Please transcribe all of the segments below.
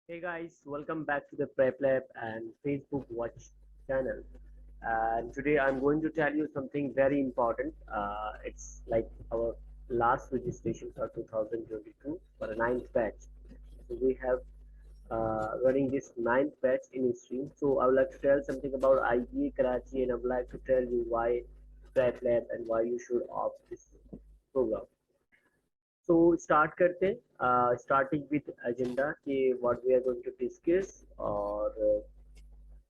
Hey guys, welcome back to the Prep Lab and Facebook Watch channel. And today I'm going to tell you something very important. It's like our last registration for 2022 for a ninth batch. So we have running this ninth batch in history. So I would like to tell something about IBA Karachi, and I would like to tell you why Prep Lab and why you should opt this program. So start करते हैं starting with agenda कि what we are going to discuss or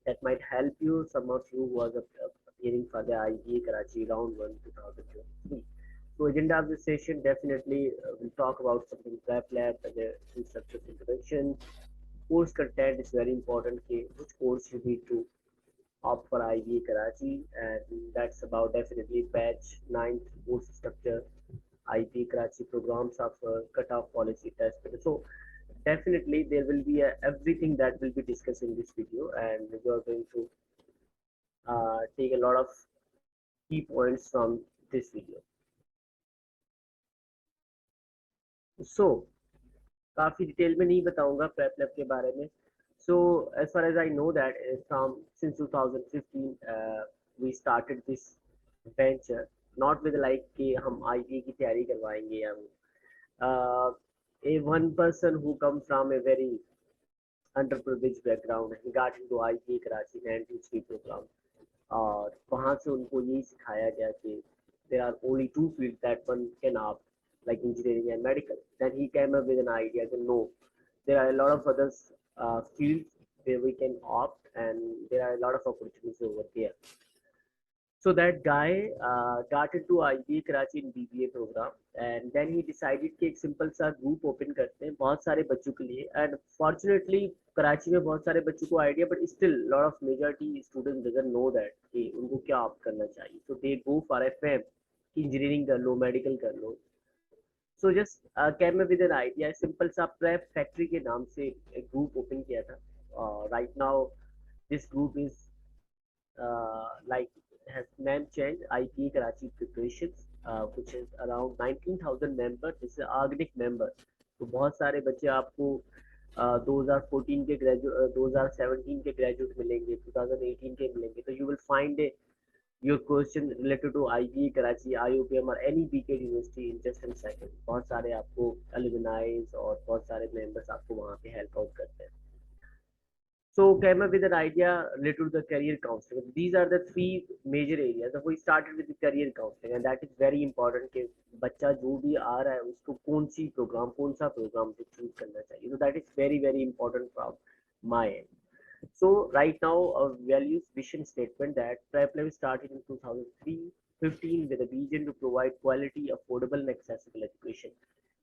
that might help you some of you who was appearing for the IGA Karachi round 1 2023. So agenda of this session definitely will talk about something prep lab and the instructor's introduction. Course content is very important कि which course you need to opt for IGA Karachi, and that's about definitely batch 9th course structure, IB Karachi programs of cutoff policy test. So definitely there will be everything that will be discussed in this video, and we are going to take a lot of key points from this video. So काफी detail में नहीं बताऊंगा prep lab के बारे में. So as far as I know that from since 2015 we started this venture, not with like कि हम IB की तैयारी करवाएंगे या a one person who comes from a very underprivileged background and got into IB Karachi 93 program, और वहाँ से उनको यही सिखाया गया कि there are only two fields that one can opt, like engineering and medical. Then he came up with an idea that no, there are a lot of other fields where we can opt, and there are a lot of opportunities over there. So that guy got into IB Karachi in BBA program, and then he decided कि एक simple सा group open करते हैं बहुत सारे बच्चों के लिए. And fortunately कराची में बहुत सारे बच्चों को idea, but still lot of majority students doesn't know that कि उनको क्या opt करना चाहिए. So they go for FM, engineering कर लो, medical कर लो. So just came up with an idea, simple सा prep factory के नाम से एक group open किया था. Right now this group is like has name change, IT Karachi preparations, which is around 19,000 members. This is organic member. तो बहुत सारे बच्चे आपको 2014 के ग्रेजुएट, 2017 के ग्रेजुएट मिलेंगे, 2018 के मिलेंगे. तो you will find your question related to IGE Karachi, IOPM or any BK university in just a second. बहुत सारे आपको alumni और बहुत सारे members आपको वहाँ पे help out करते हैं. So came up with an idea related to the career counseling. These are the three major areas. So we started with the career counseling, and that is very important कि बच्चा जो भी आ रहा है उसको कौन सी प्रोग्राम, कौन सा प्रोग्राम से चूज करना चाहिए. So that is very important from my end. So right now our values vision statement that PrepLab started in 2015 with a vision to provide quality, affordable and accessible education.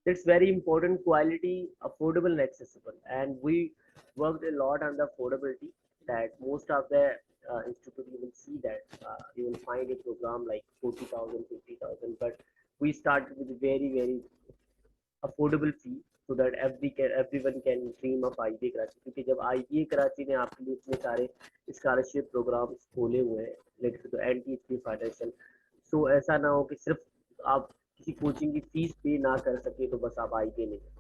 It's very important, quality, affordable and accessible, and we worked a lot on the affordability. That most of the institute you will see that you will find a program like 40,000, 50,000, but we started with a very affordable fee so that everyone can dream of IBA Karachi. क्योंकि जब IBA Karachi ने आपके लिए इतने सारे scholarship programmes खोले हुए हैं रिलेटेड टू NTHP फाइनेंशियल, सो ऐसा ना हो कि सिर्फ आप किसी कोचिंग की फीस पे ना कर सके तो बस आप IBA नहीं कर सके.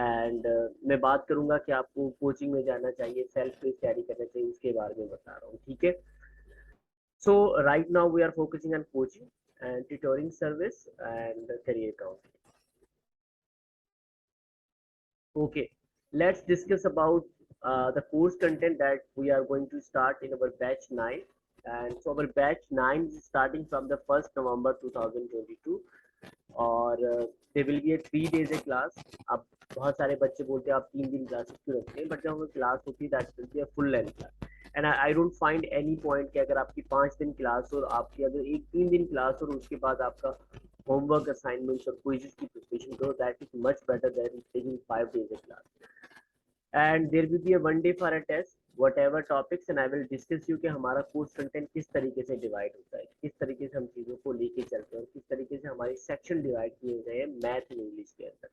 एंड मैं बात करूंगा कि आपको कोचिंग में जाना चाहिए, सेल्फ पे तैयारी करना चाहिए, उसके बारे में बता रहा हूँ. ठीक है. So right now we are focusing on coaching and tutoring service and career counseling. Okay, let's discuss about the course content that we are going to start in our batch 9. And so our batch 9 is starting from the 1st November 2022, और there will be a 3 days a class. अब बहुत सारे बच्चे बोलते हैं आप 3 दिन classes क्यों रखते हैं, बट जब हमें क्लास होती है that will be a full length class. And I don't find any point कि अगर आपकी 5 दिन क्लास हो और आपकी अगर एक 3 दिन क्लास हो और उसके बाद आपका homework assignments or quizzes की preparation करो, that is much better than taking 5 days a class. And there will be a one day for a test whatever topics, and I will discuss you कि हमारा course content किस तरीके से divide होता है, किस तरीके से हम चीज़ों को लेके चलते हैं और किस तरीके से हमारे सेक्शन डिवाइड किए गए हैं मैथ एंड इंग्लिश के अंदर.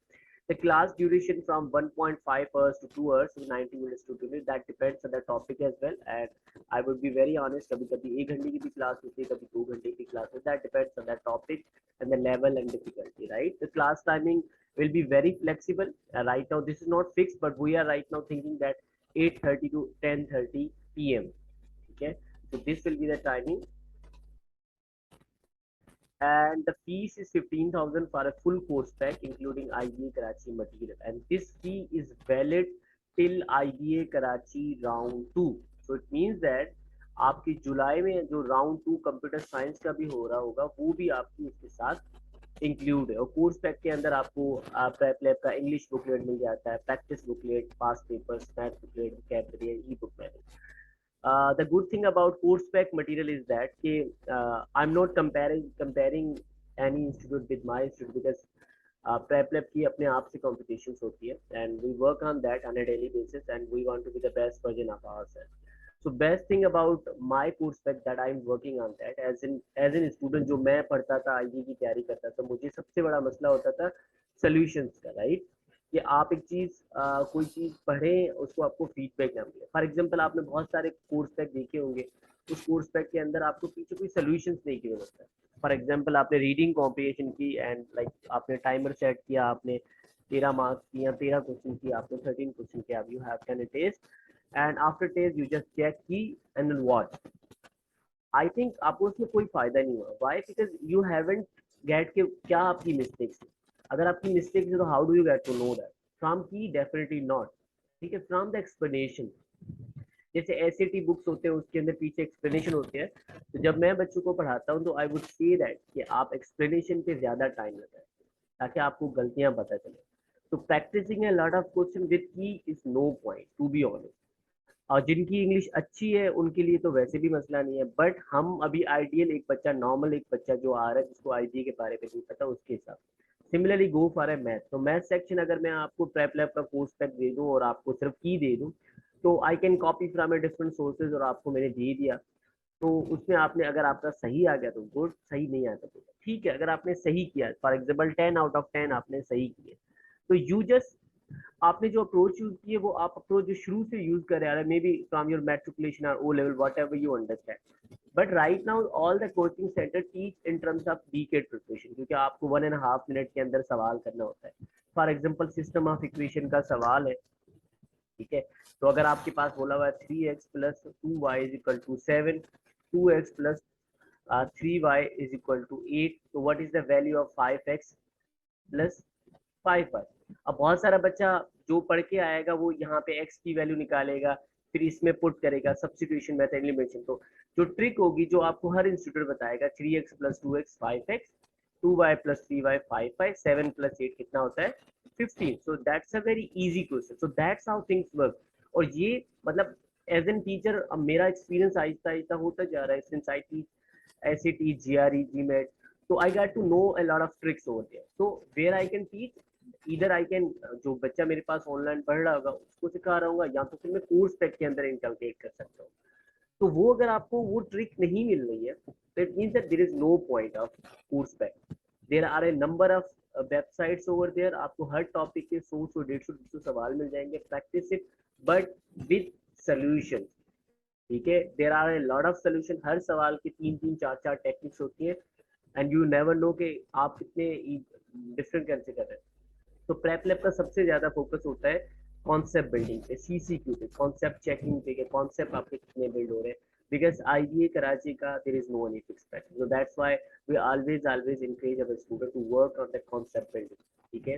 The class duration from 1.5 hours to 2 hours, 90 minutes to 2 minutes. That depends on the topic as well. And I would be very honest, कभी कभी 1 घंटे की भी क्लास होती है, कभी 2 घंटे की क्लास होती है. That depends on the topic and the level and difficulty, right? The class timing will be very flexible. Right now this is not fixed, but we are right now thinking that 8:30 to 10:30 p.m. Okay, so this will be the timing, and the fees is 15,000 for a full course pack including IBA Karachi material, and this fee is valid till IBA Karachi round 2. so it means that आपकी जुलाई में जो round 2 computer science का भी हो रहा होगा वो भी आपकी इसके साथ इंक्लूड है, और कोर्स पैक के अंदर आपको प्रेप लैब का इंग्लिश बुकलेट मिल जाता है, practice booklet, past papers, math booklet, vocabulary, E book manage. The good thing about course pack material is that I'm not comparing any institute with my institute, because prep lab की अपने आप से competitions होती है, and we work on that on a daily basis, and we want to be the best version of ourselves. So best thing about my course pack that I'm working on that as an student, जो मैं पढ़ता था, IG की तैयारी करता था, मुझे सबसे बड़ा मसला होता था solutions का, right? कि आप एक चीज कोई चीज पढ़ें, उसको आपको फीडबैक ना मिले. फॉर एग्जांपल आपने बहुत सारे कोर्स पैक देखे होंगे, उस कोर्स पैक के अंदर आपको पीछे कोई सोल्यूशंस नहीं किए होता है. फॉर एग्जांपल आपने रीडिंग कॉम्प्रिहेंशन की, एंड लाइक आपने टाइमर सेट किया, आपने 13 मार्क्स की या 13 क्वेश्चन की, आपने 13 क्वेश्चन किया, you have done a test, and after test you just check की एंड वॉच. आई थिंक आपको उसमें कोई फायदा नहीं हुआ. Why? Because you haven't get के क्या आपकी मिस्टेक्स है. अगर आपकी मिस्टेक्स है तो how do you get to know that? From की डेफिनेटली नॉट. ठीक है, फ्रॉम द एक्सप्लेनेशन. जैसे एसएटी बुक्स होते हैं, उसके अंदर पीछे एक्सप्लेनेशन होते हैं, तो जब मैं बच्चों को पढ़ाता हूँ तो आई वुड से दैट कि आप एक्सप्लेनेशन पे ज्यादा टाइम लगाएं ताकि आपको गलतियां पता चले. तो practicing a lot of question with key is no point, to be honest. और जिनकी इंग्लिश अच्छी है उनके लिए तो वैसे भी मसला नहीं है, बट हम अभी आइडियल एक बच्चा, नॉर्मल एक बच्चा जो आ रहा है जिसको आईजी के बारे में नहीं पता, उसके हिसाब से similarly go for a math. तो मैथ सेक्शन अगर मैं आपको प्रेप लैब का कोर्स पैक दे दूं और आपको सिर्फ की दे दूं, तो I can copy from a different sources और आपको मैंने दे दिया, तो उसमें आपने अगर आपका सही आ गया तो गुड, सही नहीं आता तो ठीक है. अगर आपने सही किया, फॉर एग्जाम्पल 10 आउट ऑफ 10 आपने सही किए, तो यू जस्ट आपने जो अप्रोच यूज की है वो आप अप्रोच जो शुरू से यूज कर रहे हैं, may be from your matriculation और O level, whatever you understand. But right now all the coaching center teach in terms of decade preparation, क्योंकि आपको 1.5 मिनट के अंदर सवाल करना होता है. For example system of equation का सवाल है, ठीक है, तो अगर आपके पास बोला हुआ है 3x plus 2y is equal to 7, 2x plus 3y is equal to 8, तो what is the value of 5x plus 5y. अब बहुत सारा बच्चा जो पढ़ के आएगा वो यहाँ पे x की वैल्यू निकालेगा, फिर इसमें पुट करेगा सब्स्टिट्यूशन मेथड, एलिमिनेशन. तो जो ट्रिक होगी जो आपको हर इंस्टीट्यूट बताएगा, 3x plus 2x 5x, 2y plus 3y 5y, 7 plus 8 कितना होता है 15. सो that's a very easy question. So that's how things work. और ये मतलब एज एन टीचर अब मेरा एक्सपीरियंस आहिस्ता आहिस्ता होता जा रहा है since I teach SAT, GRE, GMAT. So I got to know a lot of tricks over there. So where I can teach, इधर आई कैन, जो बच्चा मेरे पास ऑनलाइन पढ़ रहा होगा उसको सिखा रहा हूँ, या तो फिर मैं कोर्स पैक के अंदर इंकलकेट कर सकता हूँ. तो वो अगर आपको वो ट्रिक नहीं मिल रही है, तो it means that there is no point of course pack. There are a number of websites over there, आपको हर टॉपिक के 100 150 सवाल मिल जाएंगे, practice it but with solution. ठीक है, there are a lot of solution, हर सवाल की 3 4 टेक्निक्स होती है, एंड यू नेवर नो कि आप कितने डिफरेंट कैसे कर रहे हैं. तो प्रेप लैब का सबसे ज्यादा फोकस होता है कॉन्सेप्ट बिल्डिंग पे, CCQ पे, कॉन्सेप्ट चेकिंग पे, कॉन्सेप्ट आपके कितने बिल्ड हो रहे हैं. बिकॉज IBA कराची का there is no any fix pattern, so that's why we always encourage our student to work on the concept building. ठीक है,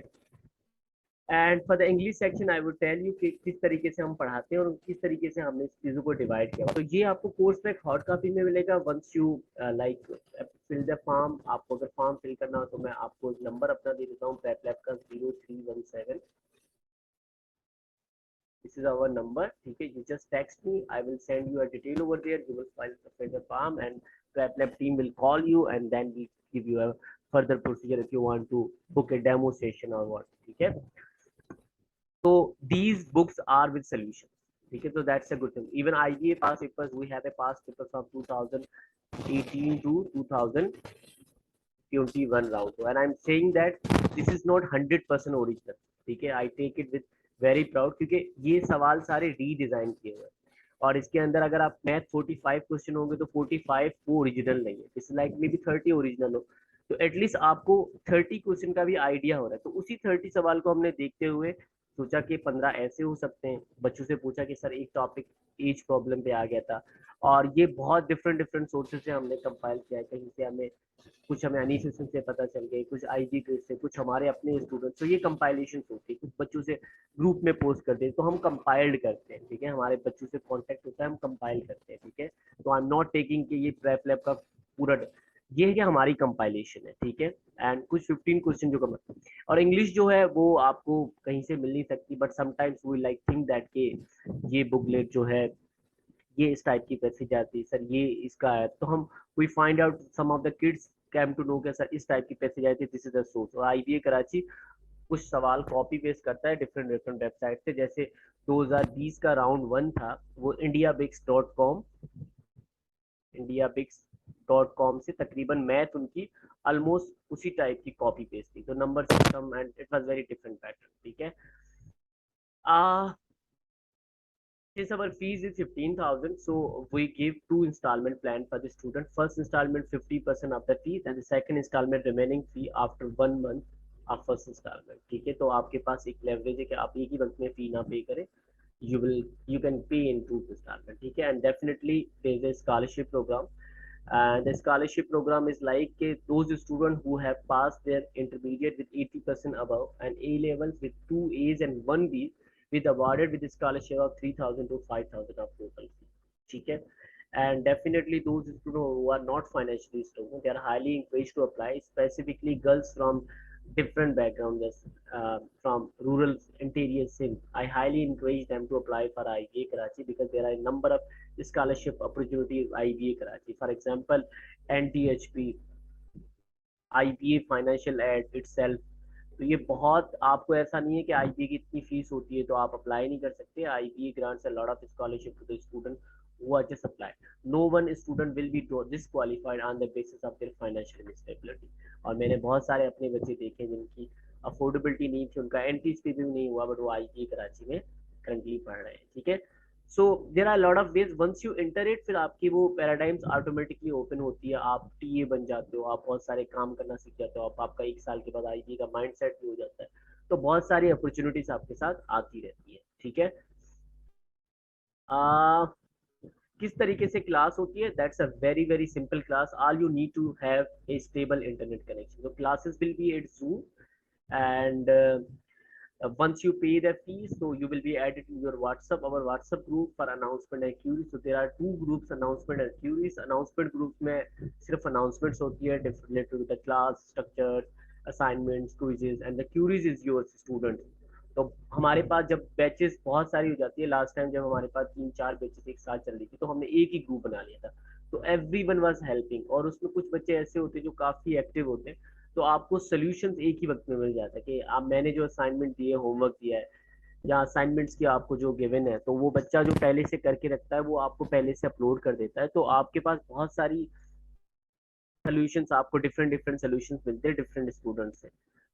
and for the English section I would tell you कि किस तरीके से हम पढ़ाते हैं और किस तरीके से हमने इस चीज़ों को डिवाइड किया. तो ये आपको कोर्स पैक हॉट कॉपी में मिलेगा. Once you like fill the form, आपको अगर फॉर्म फिल करना हो तो मैं आपको नंबर अपना दे देता हूँ, प्रेप लैब का 0317. This is our number. ठीक है, you just text me, I will send you a detail over there, you will fill the form and prep lab team will call you and then we give you a further procedure if you want to book a demo session or what. ठीक है, so these books are with solutions. ठीक है, so that's a good thing. Even IGA past papers, we have a past paper from 2018 to 2021 round, and I'm saying that this is not 100% original. ठीक है, I take it with very proud, क्योंकि ये सवाल सारे redesign किए हुए हैं, और इसके अंदर अगर आप मैथ 45 क्वेश्चन होंगे तो 45 वो ओरिजिनल नहीं है, it's like may be 30 original हो. तो एटलीस्ट आपको 30 क्वेश्चन का भी आइडिया हो रहा है। तो उसी 30 सवाल को हमने देखते हुए सोचा कि 15 ऐसे हो सकते हैं। बच्चों से पूछा कि सर एक टॉपिक एज प्रॉब्लम पे आ गया था, और ये बहुत डिफरेंट डिफरेंट सोर्सेज से हमने कंपाइल किया है। कहीं से हमें कुछ हमें एनिमेशन से पता चल गए, कुछ आईजी ट्रेड से, कुछ हमारे अपने स्टूडेंट्स। तो ये कंपाइलेशन होती है, कुछ बच्चों से ग्रुप में पोस्ट कर दे तो हम कंपाइल्ड करते हैं, ठीक है। हमारे बच्चों से कांटेक्ट होता है, हम कंपाइल करते हैं, ठीक है। तो आई एम नॉट टेकिंग कि ये प्रेप लैब का पूरा, ये है कि हमारी कंपाइलेशन है, ठीक है। एंड कुछ 15 क्वेश्चन जो कम, और इंग्लिश जो है वो आपको कहीं से मिल नहीं सकती, but sometimes we like think that के ये बुकलेट जो है ये इस टाइप की पैसेज आती है सर, ये इसका है। तो हम we find out, some of the kids came to know कि सर इस टाइप की पैसेज आती है, दिस इज द सोर्स। और आईबीए कराची कुछ सवाल कॉपी पेस्ट करता है डिफरेंट डिफरेंट वेबसाइट से। जैसे 2020 का राउंड 1 था, वो indiabix.com से तकरीबन मैथ उनकी ऑलमोस्ट उसी टाइप की कॉपी पेस्ट थी। तो number system and it was very different pattern, ठीक है। Since our fees is 15,000, so we give two installment plan for the student. First installment 50% of the fees, and the second installment remaining fee after 1 month of first installment. ठीक है, तो आपके पास एक leverage है कि आप एक ही वक्त में fee ना pay करें, you can pay in two installment, ठीक है। And definitely there is a scholarship program, and the scholarship program is like those students who have passed their intermediate with 80% above and A levels with 2 A's and 1 B with awarded with a scholarship of 3,000 to 5,000 of total fee, ठीक है। And definitely those students who are not financially strong, they are highly encouraged to apply, specifically girls from different backgrounds, from rural interior Sindh. I highly encourage them to apply for IBA Karachi because there are a number of scholarship opportunities IBA Karachi. For example, NTHP, IBA Financial Aid itself। तो ये बहुत, आपको ऐसा नहीं है कि IBA की इतनी फीस होती है तो आप अप्लाई नहीं कर सकते। IBA grants a lot of scholarship to the student who are just applied. No one student will be disqualified on the basis of their financial instability. और मैंने बहुत सारे अपने बच्चे देखे जिनकी अफोर्डेबिलिटी नहीं थी, उनका एंट्री पे भी नहीं हुआ, बट वो आईबीए कराची में करंटली पढ़ रहे हैं, ठीक है। So there are lot of ways, once you enter it, फिर आपकी वो पैराडाइम्स ऑटोमेटिकली ओपन होती है, आप टीए बन जाते हो, आप बहुत सारे काम करना सीख जाते हो, आपका 1 साल के बाद आईबीए का माइंड सेट भी हो जाता है। तो बहुत सारी अपॉर्चुनिटीज आपके साथ आती रहती है, ठीक है। किस तरीके से क्लास होती है, that's a very very simple class. All you need to have a stable internet connection. तो classes will be at Zoom, and once you pay the fees, so you will be added to your WhatsApp, our WhatsApp group for announcement and queries. So there are two groups, announcement and queries. Announcement group में सिर्फ announcements होती है related to the class structure, assignments, quizzes, and the queries is yours students। तो हमारे पास जब batches बहुत सारी हो जाती है, लास्ट टाइम जब हमारे पास 3-4 बैचेस एक साथ चल रही थी, तो हमने एक ही ग्रुप बना लिया था। तो एवरी वन वॉज हेल्पिंग, और उसमें कुछ बच्चे ऐसे होते हैं जो काफी एक्टिव होते हैं, तो आपको सोल्यूशन एक ही वक्त में मिल जाता है कि आप, मैंने जो असाइनमेंट दिए, होमवर्क दिया है, या असाइनमेंट्स की आपको जो गिवन है, तो वो बच्चा जो पहले से करके रखता है वो आपको पहले से अपलोड कर देता है। तो आपके पास बहुत सारी सोल्यूशंस, आपको डिफरेंट डिफरेंट सोल्यूशंस मिलते हैं डिफरेंट स्टूडेंट्स से।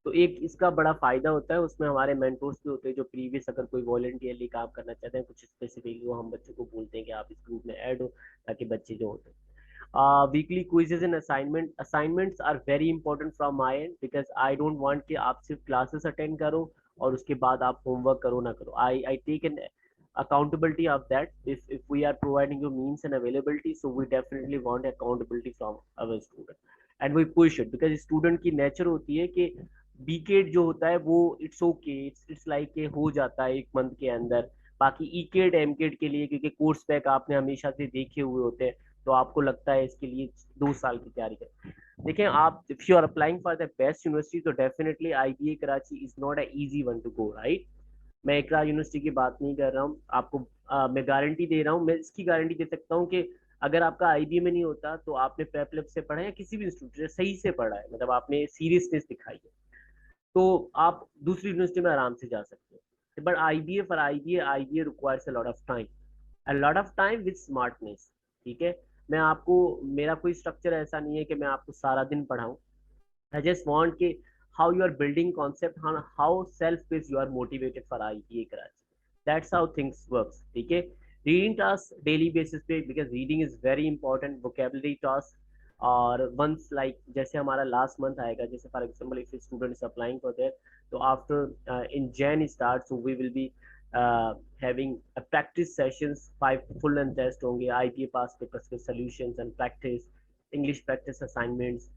तो एक इसका बड़ा फायदा होता है, उसमें हमारे मेंटोर्स भी होते हैं जो प्रीवियस अगर कोई वॉलंटियरली काम करना चाहते हैं कुछ स्पेसिफिकली, वो हम बच्चों को बोलते हैं कि आप इस ग्रुप में ऐड हो, ताकि बच्चे जो होते हैं। Weekly quizzes and assignments are very important from my end, because I don't want कि आप सिर्फ क्लासेस अटेंड करो और उसके बाद आप होमवर्क करो ना करो। I take an accountability of that. If we are providing you means and availability, so we definitely want accountability from our student, and we push it because student की nature होती है कि बीकेड जो होता है वो इट्स ओके, इट्स लाइक हो जाता है 1 मंथ के अंदर। बाकी ईकेड एमकेड के लिए, क्योंकि कोर्स पैक आपने हमेशा से देखे हुए होते हैं, तो आपको लगता है इसके लिए 2 साल की तैयारी करें। देखें आप, if you are applying for the best university, तो definitely IBA Karachi is not a easy one to go, right. मैं इकरा यूनिवर्सिटी की बात नहीं कर रहा हूँ आपको, मैं गारंटी दे रहा हूँ, मैं इसकी गारंटी दे सकता हूँ कि अगर आपका आईबीए में नहीं होता तो आपने प्रेप लैब से पढ़ा है या किसी भी इंस्टीट्यूट से सही से पढ़ा है, मतलब आपने सीरियसनेस दिखाई है, तो आप दूसरी यूनिवर्सिटी में आराम से जा सकते हो। But IBA, for IBA requires a lot of time, a lot of time with smartness, ठीक है। मैं आपको, मेरा कोई स्ट्रक्चर ऐसा नहीं है कि मैं आपको सारा दिन पढ़ाऊँ। I just want कि how you are building concept, how self-paced you are motivated for IPA Karachi. That's how things works. ठीक है, reading tasks daily basis पे, because reading is very important, vocabulary tasks, और once like जैसे हमारा last month आएगा, जैसे for example if student is applying for that, तो after in Jan start, so we will be having practice sessions, 5 full and test होंगे, IPA past papers के solutions and practice, English practice assignments,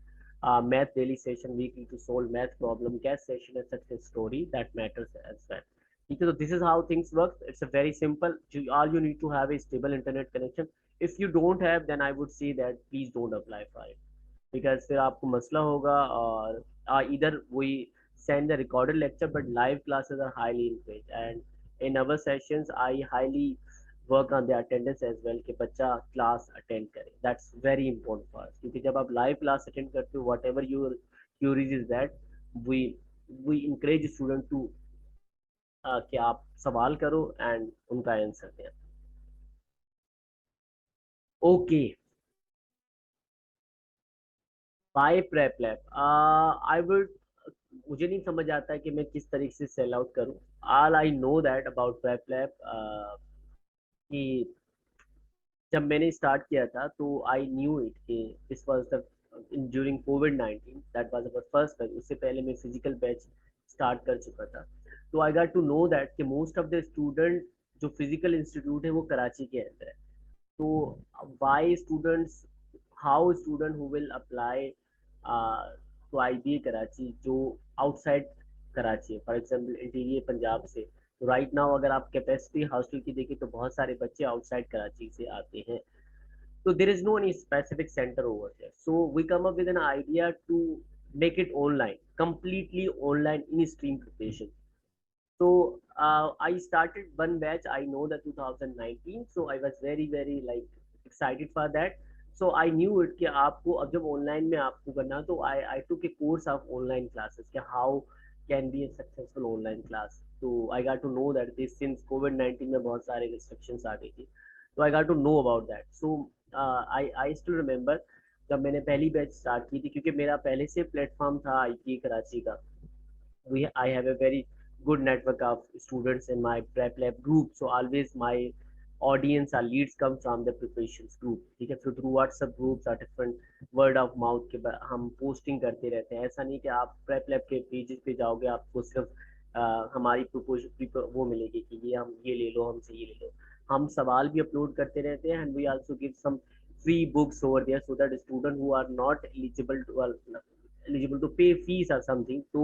math daily session weekly to solve math problem, guest session and success story that matters as well. ठीक है, तो this is how things work. It's a very simple. All you need to have a stable internet connection. If you don't have, then I would say that please don't apply for it, because फिर आपको मसला होगा। और either we send the recorded lecture, but live classes are highly encouraged, and in our sessions I highly work on the attendance as well, कि बच्चा class attend करे। That's very important for us, क्योंकि जब आप live class attend करते हो, whatever your queries is that we we encourage student to कि आप सवाल करो एंड उनका आंसर दें। Okay, by prep lab I would, मुझे नहीं समझ आता है कि मैं किस तरीके से सेल आउट करूं। All I know that about prep lab कि जब मैंने स्टार्ट किया था तो आई न्यू इट कि this was the during covid, that was our first batch. उससे पहले मैं फिजिकल बैच स्टार्ट कर चुका था। तो I got to know that कि मोस्ट ऑफ द स्टूडेंट जो फिजिकल इंस्टीट्यूट है वो कराची के अंदर है। तो why students, how student who will apply to IBA Karachi जो आउटसाइड कराची है, फॉर एग्जांपल इंटीरियर पंजाब से, तो राइट नाउ अगर आप कैपेसिटी हॉस्टल की देखें तो बहुत सारे बच्चे आउटसाइड कराची से आते हैं। So there is no any specific center over there. So we come up with an idea to make it online, completely online in stream preparation. So I started one batch. I know that 2019. So I was very like excited for that. So I knew it कि आपको अब जब online में आपको करना, तो I took a course of online classes कि how can be a successful online class. So I got to know that this since COVID-19 में बहुत सारे restrictions आ गई थी, so I got to know about that. So I still remember जब मैंने पहली batch start की थी, क्योंकि मेरा पहले से प्लेटफॉर्म था आईटी कराची का। I have a very good network of students in my prep lab group, so always my audience or leads come from the preparations group। ठीक है, फिर थ्रू व्हाट्सएप ग्रुप्स और डिफरेंट वर्ड ऑफ माउथ के हम posting करते रहते हैं। ऐसा नहीं कि आप प्रेप लैब के पेजेस पे जाओगे आपको सिर्फ हमारी प्रपोजल वो मिलेगी कि ये हम ये ले लो, हमसे ये ले लो। हम सवाल भी अपलोड करते रहते हैं, and we also give some free books over there, so that student who are not eligible to pay fees or something, so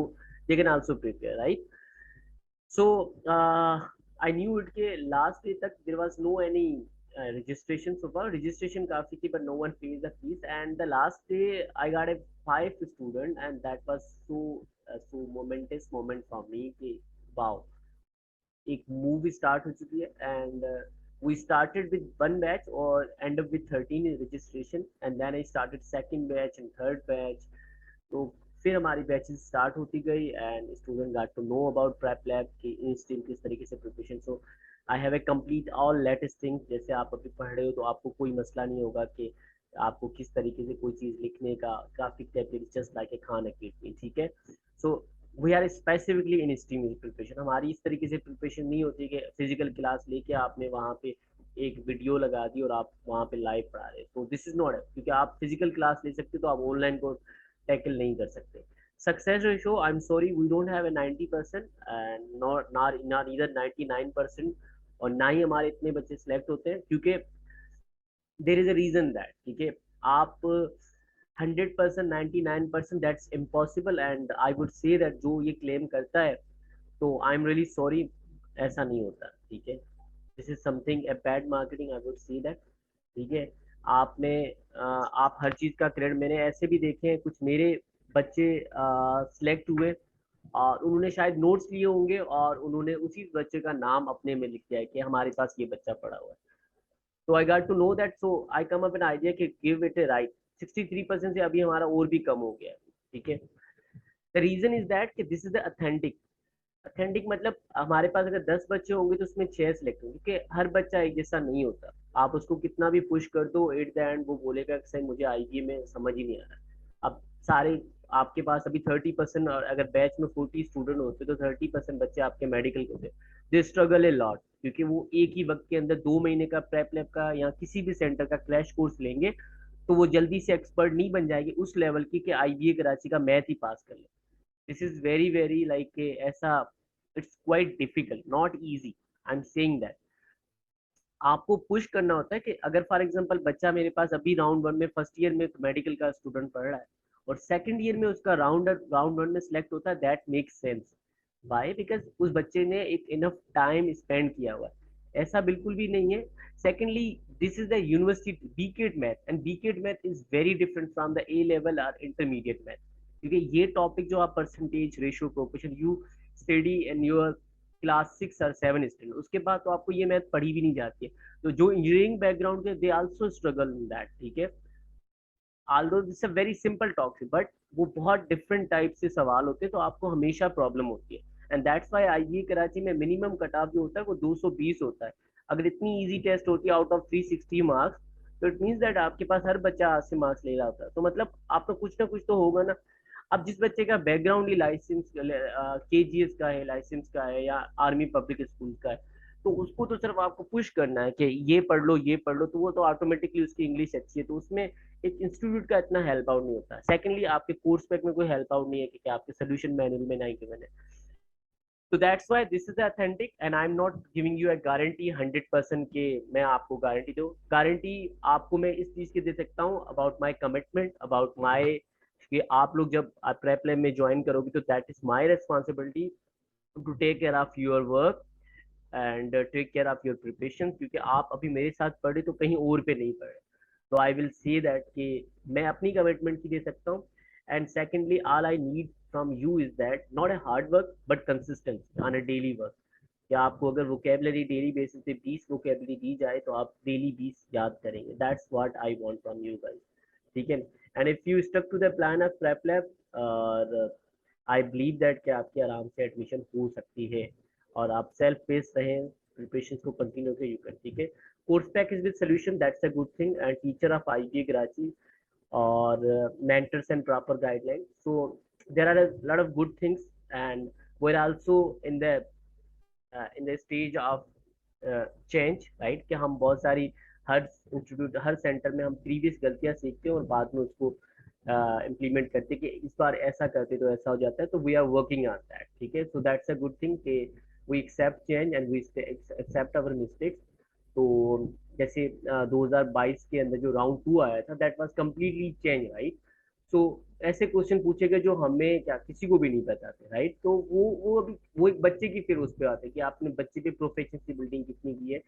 they can also prepare, right? So I knew it ke last day tak there was no any registration so far, registration काफी थी, but no one pays the fees, and the last day I got a 5 student, and that was so momentous moment for me कि wow, एक movie start हो चुकी है, and we started with one batch or end up with 13 in registration, and then I started second batch and third batch। तो फिर हमारी batches start होती गई, and student got to know about prep lab की in stream किस तरीके से preparation. So I have a complete all latest thing. जैसे आप अभी पढ़ रहे हो तो आपको कोई मसला नहीं होगा कि आपको किस तरीके से कोई चीज़ लिखने का, graphic tablet just like a Khan Academy. ठीक है, so we are specifically in stream preparation. हमारी इस तरीके से प्रिपरेशन नहीं होती कि फिजिकल क्लास लेके आपने वहाँ पे एक वीडियो लगा दी और आप वहाँ पे लाइव पढ़ा रहे। तो दिस इज नॉट है, क्योंकि आप फिजिकल क्लास ले सकते हो तो आप ऑनलाइन को टैकल नहीं कर सकते। Success ratio, I am sorry, we don't have a 90% and not इधर 99%, और ना ही हमारे इतने बच्चे सिलेक्ट होते हैं, क्योंकि there is a reason that. ठीक है, आप 100%, 99% that's impossible, and I would say that जो ये क्लेम करता है, तो आई एम रियली सॉरी, ऐसा नहीं होता। ठीक है, this is something a bad marketing, I would say that. ठीक है, आपने आप हर चीज़ का क्रेडिट, मैंने ऐसे भी देखे हैं कुछ मेरे बच्चे सिलेक्ट हुए और उन्होंने शायद नोट्स लिए होंगे और उन्होंने उसी बच्चे का नाम अपने में लिख दिया है कि हमारे पास ये बच्चा पढ़ा हुआ है। तो I got to know that, so I come up an idea कि गिव इट ए राइट। 63% से अभी हमारा और भी कम हो गया है। ठीक है, द रीजन इज दैट कि this is the authentic. Authentic मतलब हमारे पास अगर 10 बच्चे होंगे तो उसमें 6 सिलेक्ट होंगे, क्योंकि हर बच्चा एक जैसा नहीं होता। आप उसको कितना भी पुश कर दो, एट द एंड वो बोलेगा कि सही मुझे आईबीए में समझ ही नहीं आ रहा। अब सारे आपके पास अभी 30%, और अगर बैच में 40 स्टूडेंट होते तो 30% बच्चे आपके मेडिकल के होते। दे स्ट्रगल ए लॉट, क्योंकि वो एक ही वक्त के अंदर 2 महीने का प्रेप लैब का या किसी भी सेंटर का क्रैश कोर्स लेंगे, तो वो जल्दी से एक्सपर्ट नहीं बन जाएगी उस लेवल की कि आईबीए कराची का मैथ ही पास कर ले। This is very very like ऐसा, it's quite difficult, not easy, I am saying that. आपको पुश करना होता है कि अगर फॉर एग्जांपल बच्चा मेरे पास अभी राउंड वन में फर्स्ट ईयर में मेडिकल का स्टूडेंट पढ़ रहा है और सेकंड ईयर में उसका राउंड राउंड वन में सिलेक्ट होता है, that makes sense. Why? Because उस बच्चे ने एक इनफ टाइम स्पेंड किया हुआ है। ऐसा बिल्कुल भी नहीं है। Secondly, this is the university based math, and based math is very different from the A level और इंटरमीडिएट मैथ। क्योंकि ये टॉपिक जो आप percentage ratio proportion you study in your class 6 और 7 स्टैंडर्ड, उसके बाद तो आपको ये मैथ पढ़ी भी नहीं जाती है। तो जो इंजीनियरिंग बैकग्राउंड के, they also struggle in that, ठीक है। although this is a very simple topic, but वो बहुत डिफरेंट टाइप से सवाल होते हैं, तो आपको हमेशा प्रॉब्लम होती है। And that's why IIT Karachi में मिनिमम कट ऑफ जो होता है वो 220 होता है। अगर इतनी इजी टेस्ट होती है आउट ऑफ 360 मार्क्स, तो इट मीन्स दैट आपके पास हर बच्चा 80 मार्क्स ले रहा होता है, तो मतलब आपका कुछ ना कुछ तो होगा ना। अब जिस बच्चे का बैकग्राउंड ही लाइसेंस केजीएस का है, लाइसेंस का है, या आर्मी पब्लिक स्कूल का है, तो उसको तो सिर्फ आपको पुश करना है कि ये पढ़ लो ये पढ़ लो, तो वो तो ऑटोमेटिकली उसकी इंग्लिश अच्छी है, तो उसमें एक इंस्टीट्यूट का इतना हेल्प आउट नहीं होता। सेकेंडली, आपके कोर्स पैक में कोई हेल्प आउट नहीं है कि आपके सोल्यूशन मैनुअल में नहीं गिवन है। तो that's why this is authentic, and I am not giving you a guarantee 100% के मैं आपको गारंटी दूँ। गारंटी आपको मैं इस चीज की दे सकता हूँ, about my commitment, about my, कि आप लोग जब प्रेप लैब में ज्वाइन करोगे तो that is my responsibility to take care of your work and take care of your preparation. क्योंकि आप अभी मेरे साथ पढ़े तो कहीं और पे नहीं पढ़े, तो आई विल से दैट कि मैं अपनी कमिटमेंट की दे सकता हूँ। And secondly, all I need from you is that not a hard work but consistency on a daily work. या आपको अगर वोकेबलरी डेली बेसिस पे 20 वोकेबलरी दी जाए तो आप डेली 20 याद करेंगे। That's what I want from you guys, ठीक है। And if you stuck to the plan of Prep Lab, और आई बिलीव दैट कि आपकी आराम से एडमिशन हो सकती है, और आप सेल्फ पेस रहें, प्रिपरेशन को कंटिन्यू करें, यू कैन, ठीक है। Course pack is with solution, that's a good thing, and teacher of IIT Karachi or mentors and proper guidelines. So there are a lot of good things, and we're also in the stage of change, right? कि हम बहुत सारी हर institute हर centre में हम previous गलतियां सीखते हैं और बाद में उसको इम्प्लीमेंट करते हैं कि इस बार ऐसा करते तो ऐसा हो जाता है, तो we are working on that, ठीक है। So that's a good thing कि we accept change and we accept our mistakes. तो जैसे 2022 के अंदर जो राउंड टू आया था, that was completely change, right. So ऐसे क्वेश्चन पूछे गए जो हमें क्या किसी को भी नहीं पता थे, राइट। तो वो अभी वो एक बच्चे की फिर उस पर आते हैं कि आपने बच्चे पे प्रोफेशन की बिल्डिंग कितनी की है,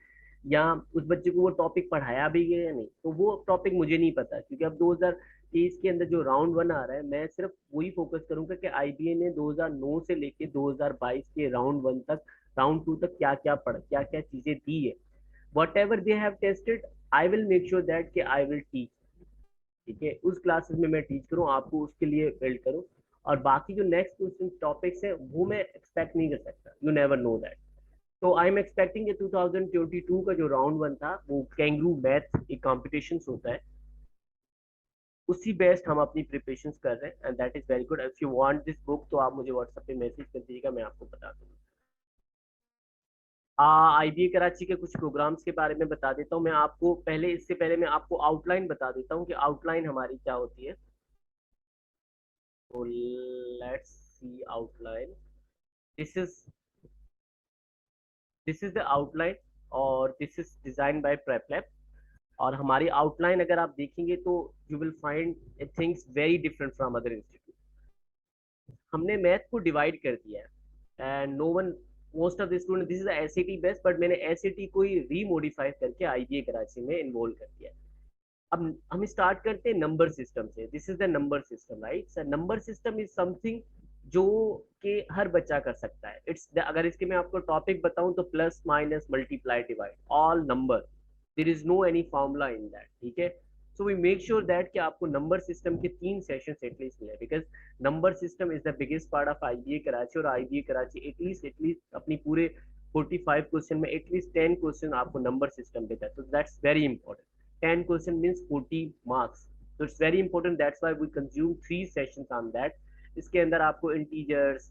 या उस बच्चे को वो टॉपिक पढ़ाया भी है या नहीं। तो वो टॉपिक मुझे नहीं पता, क्योंकि अब 2023 के अंदर जो राउंड वन आ रहा है, मैं सिर्फ वही फोकस करूंगा कि आईबीए ने 2009 से लेके 2022 के राउंड वन तक, राउंड टू तक क्या क्या चीजें दी है। What ever they have tested, I will make sure that कि आई विल टीच, ठीक है। उस क्लासेस में मैं टीच करूँ आपको, उसके लिए बिल्ड करूँ। और बाकी जो नेक्स्ट क्वेश्चन टॉपिक्स है वो मैं एक्सपेक्ट नहीं कर सकता, यू नेवर नो दैट। तो आई एम एक्सपेक्टिंग 2022 का जो राउंड वन था वो कैंगरू मैथ एक कॉम्पिटिशन होता है, उसी बेस्ड हम अपनी प्रिपरेशन कर रहे हैं, and that is very good. If you want this book तो आप मुझे व्हाट्सएप पे मैसेज कर दीजिएगा, मैं आपको बता दूंगा। आईबीए कराची के कुछ प्रोग्राम्स के बारे में बता देता हूँ मैं आपको। पहले इससे पहले मैं आपको आउटलाइन बता देता हूँ कि आउटलाइन हमारी क्या होती है। तो let's see outline, this is this is the outline, और this is design by PrepLab. और हमारी आउटलाइन अगर आप देखेंगे तो you will find things very different from other institute. हमने मैथ को डिवाइड कर दिया है, and no one, most of the student, this is SAT based, but मैंने एसएटी को ही रीमोडिफाई करके आईबीए कराची में इन्वॉल्व कर दिया है। अब हम स्टार्ट करते हैं नंबर सिस्टम से। This is the number system, right sir. Number system is something जो कि हर बच्चा कर सकता है। अगर इसके मैं आपको टॉपिक बताऊं तो plus minus multiply divide all number, there is no any formula in that, ठीक है। So we make sure that कि आपको नंबर सिस्टम के 3 सेशन एटलीस्ट मिले, because number system is the biggest part of IBA Karachi. और IBA Karachi at least अपनी पूरे 45 question में एटलीस्ट 10 क्वेश्चन आपको नंबर सिस्टम देता है, तो that's very important. 10 question means 40 marks, so it's very important, that's why we consume 3 sessions on that। इसके अंदर आपको integers,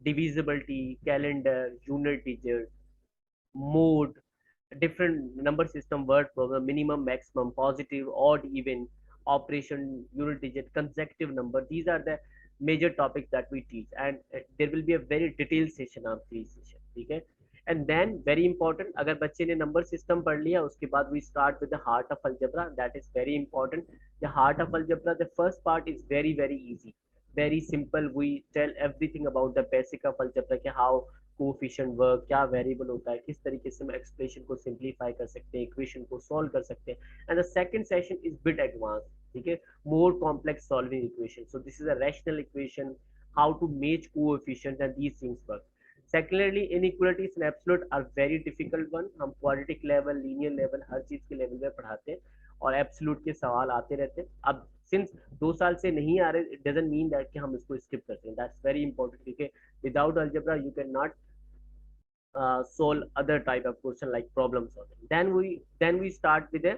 divisibility, calendar, unit digits, mode, different number system, word problem, minimum, maximum, positive, odd, even, operation, unit digit, consecutive number. These are the major topics that we teach, and there will be a very detailed session of these session. ठीक है? And then very important, अगर बच्चे ने number system पढ़ लिया, उसके बाद we start with the heart of algebra. That is very important. The heart of algebra, the first part is very easy, very simple. We tell everything about the basic of algebra, कि how coefficient work, क्या variable होता है, किस तरीके से हम expression को simplify कर सकते हैं, इक्वेशन को सॉल्व कर सकते हैं. And the second session is bit advance. ठीक है, more complex solving equation. So this is a rational equation, how to match coefficients and these things work. Secondly, inequalities and absolute are very difficult one. हम quadratic level, linear level, हर चीज के level में पढ़ाते हैं और absolute के सवाल आते रहते हैं. अब सिंस 2 साल से नहीं आ रहे, इट डजंट मीन दैट कि हम इसको स्किप करते हैं. दैट्स वेरी इंपॉर्टेंट, क्योंकि without algebra you can not solve other type of question like problem solving. Then we start with a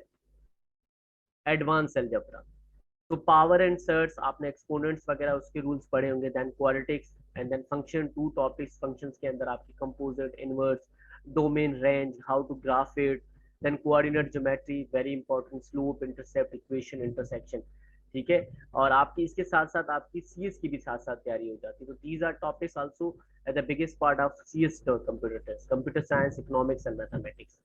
advanced algebra. तो पावर एंड सर्ट्स आपने exponents वगैरह उसके रूल्स पढ़े होंगे. Then quadratics and then function, 2 topics functions के अंदर आपकी composite, inverse, domain, range, how to graph it. Then coordinate geometry, very important, slope, intercept, equation, intersection. ठीक है, और आपकी इसके साथ साथ आपकी सीएस की भी साथ साथ तैयारी हो जाती है. तो these are topics also at the biggest part of CS computer test, computer science, economics, and mathematics.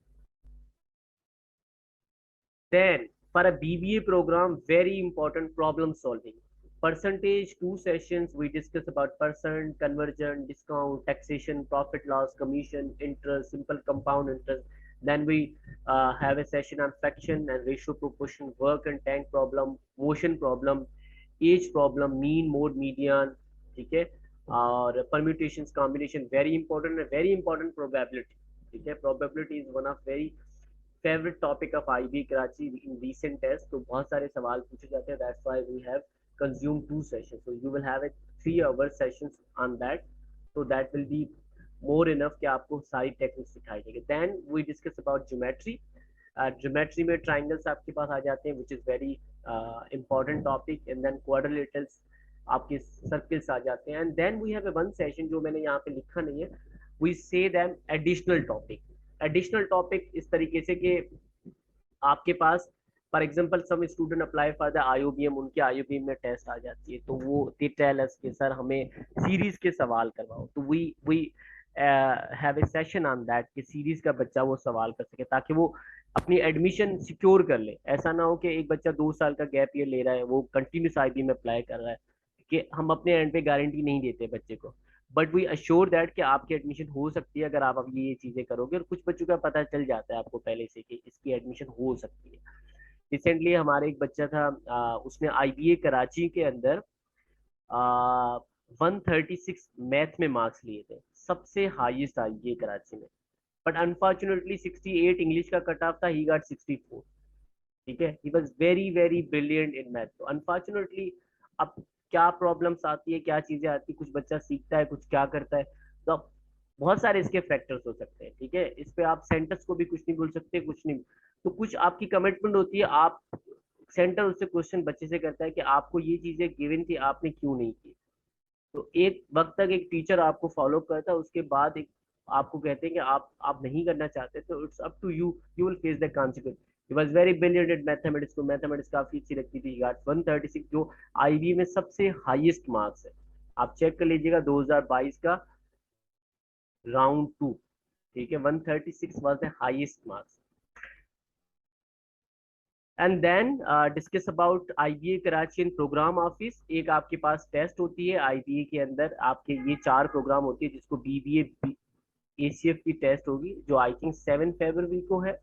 Then, for a BBA program, very important, problem solving. Percentage, 2 sessions, we discuss about percent, conversion, discount, taxation, profit loss, commission, interest, simple compound interest. Then we have a session on fraction and ratio proportion, work and tank problem, motion problem, age problem, mean, mode, median. ठीक है, और permutations, combination, very important probability. ठीक है, probability is one of very favorite topic of IB Karachi in recent tests. तो बहुत सारे सवाल पूछे जाते हैं. That's why we have consumed 2 sessions. So you will have a 3 hour sessions on that. So that will be more enough कि आपको सारी टेक्निक्स सिखाई जाएगी. Then we discuss about geometry. Geometry में triangles आपके पास आ जाते हैं, which is very important topic. And then quadrilaterals, आपके सर्कल्स आ जाते हैं. And then we have one session जो मैंने यहाँ पे लिखा नहीं है, we say them additional topic. Additional topic इस तरीके से कि आपके पास for example some student apply for the IOBM, उनके आईओबीएम में टेस्ट आ जाती है, तो वो दे टेल अस कि सर हमें सीरीज के सवाल करवाओ. तो we have a session on that कि सीरीज का बच्चा वो सवाल कर सके, ताकि वो अपनी एडमिशन सिक्योर कर ले. ऐसा ना हो कि एक बच्चा 2 साल का गैप ईयर ले रहा है, वो कंटिन्यूस आईबी में अप्लाई कर रहा है, कि हम अपने एंड पे गारंटी नहीं देते बच्चे को. बट वी अश्योर दैट कि आपकी एडमिशन हो सकती है अगर आप अब ये चीजें करोगे. और कुछ बच्चों का पता चल जाता है आपको पहले से कि इसकी एडमिशन हो सकती है. रिसेंटली हमारे एक बच्चा था, उसने आईबीए कराची के अंदर 136 मैथ में मार्क्स लिए थे, सबसे हाईएस्ट आईबीए कराची में. बट अनफॉर्चुनेटली 68 इंग्लिश का कट ऑफ था, ही गॉट 64. ठीक है, ही was very brilliant in math. तो अनफॉर्चुनेटली अब क्या प्रॉब्लम्स आती है, क्या चीजें आती है, कुछ बच्चा सीखता है, कुछ क्या करता है, तो बहुत सारे इसके फैक्टर्स हो सकते हैं. ठीक है, इस पे आप सेंटर्स को भी कुछ नहीं बोल सकते, कुछ नहीं. तो कुछ आपकी कमिटमेंट होती है, आप सेंटर उससे क्वेश्चन बच्चे से करता है कि आपको ये चीजें गिवन थी, आपने क्यों नहीं की. तो एक वक्त तक एक टीचर आपको फॉलो करता है, उसके बाद एक आपको कहते हैं कि आप नहीं करना चाहते, तो it's up to you, you will face the consequence. He was very brilliant at mathematics, को मैथमेटिक्स काफी अच्छी लगती थी. गॉट 136, जो आईबी में सबसे हाईएस्ट मार्क्स है. आप चेक कर लीजिएगा 2022 का राउंड 2. ठीक है, 136 was the highest marks. And then discuss about IBA Karachi in programme office. एक आपके पास टेस्ट होती है आईबीए के अंदर, आपके ये 4 प्रोग्राम होती है, जिसको बीबीए एसीएफ की टेस्ट होगी, जो आई थिंक 7 फरवरी को है.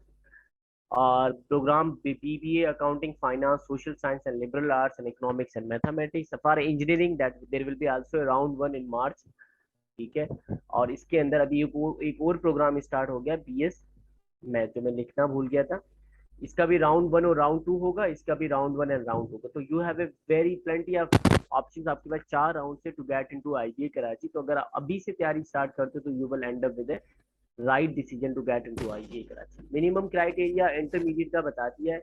और programme BBA accounting, finance, social science and liberal arts and economics and mathematics. For engineering that there will be also round 1 in March. ठीक है, और इसके अंदर अभी एक और प्रोग्राम स्टार्ट हो गया, बीएस मैं जो मैं लिखना भूल गया था. इसका भी राउंड 1 और राउंड 2 होगा, इसका भी राउंड 1 एंड राउंड 2 होगा. तो you have a very plenty of options आपके पास 4 राउंड से to get into IBA Karachi. तो अगर आप अभी से तैयारी स्टार्ट करते हो तो you will end up with a right decision to get into IBA Karachi. Minimum criteria intermediate का बता दिया है,